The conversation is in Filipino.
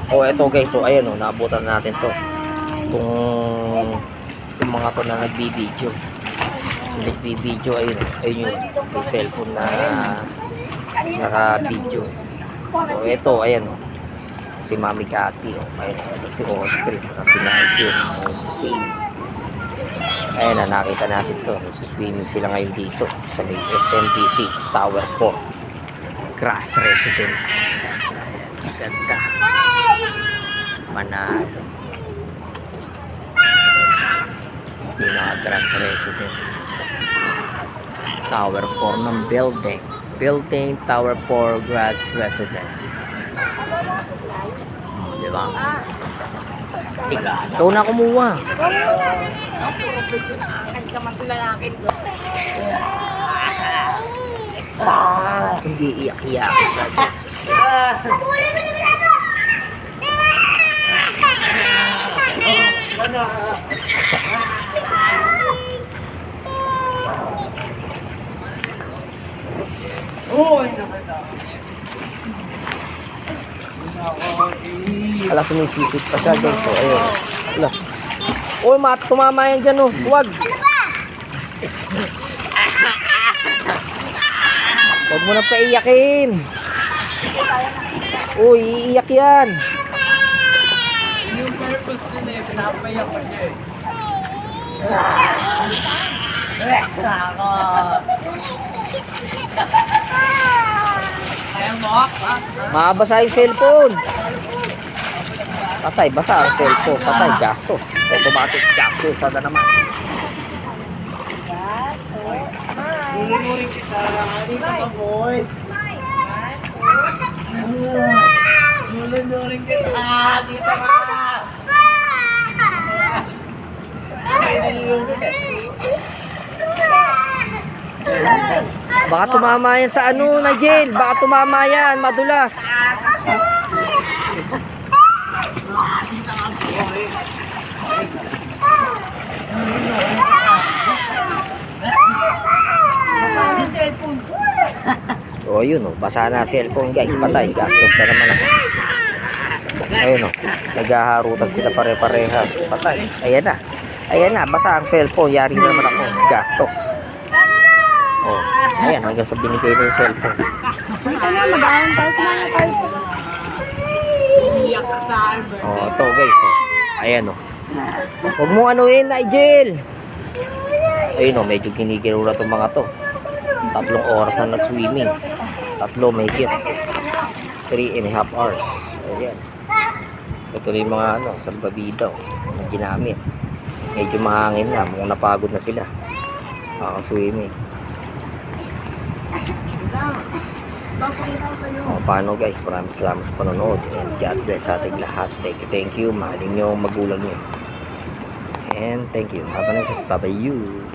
Oh, eto guys. So, ayan oh, naabutan natin to. Itong mga to na nagbibideo. Nagbibideo, ayun oh. Ayun yung may cellphone na naka-video. Oh, eto, ayan oh. Si Mami Cathy, oh. Ayun, ito si Ostris, saka si Nigel, oh, si Sim. Ayan na, nakita natin to. Swimming sila ngayon dito sa may SMBC Tower 4 Grass Resident. Ganda. Manalo. Yung mga Grass Resident. Tower 4 ng building. Building Tower 4 Grass Resident. Diba? Ikaw na kumuha. Hindi iyak-iyak sa Diyos. Ala, sumisisit pa siya guys. So, ayun. Ala. Uy, tumama yan dyan oh. Huwag. Huwag mo na paiyakin. Uy, iiyak yan. Yung purpose din eh, pinapayak ko niya eh. Ako. Kaya mo ha? Mabasa yung cellphone. Patay, basa ang cellphone. Patay, gastos. Automatic gastos. Sada naman. Lilimurin kita. Dito ka, boy. Lilimurin kita. Dito ka. Baka tumama yan sa ano, Nigel. Baka tumama yan, madulas. O yun o, basa na cellphone guys. Patay, gastos na naman ako. Ayun o, naghaharutan sila pare-parehas. Patay, ayan na. Ayan na, basa ang cellphone. Yari na naman ako, gastos. Oh, ayan, hanggang sa binigay na yung cellphone. Oh, ito guys, oh. Ayan, oh. Huwag mo anuhin, Nigel. Ayun, oh, medyo ginigilura itong mga to. 3 oras na nag-swimming. 3 may kit. 3.5 hours. Ayan. Ito na yung mga ano, salbabida na ginamit. Medyo mahangin na, mukhang napagod na sila. Nakaka-swimming. O, paano guys, maraming salamat sa panonood and God bless sa ating lahat. Thank you. Mahalin nyo ang magulang nyo and thank you. Have a nice day. Bye bye you.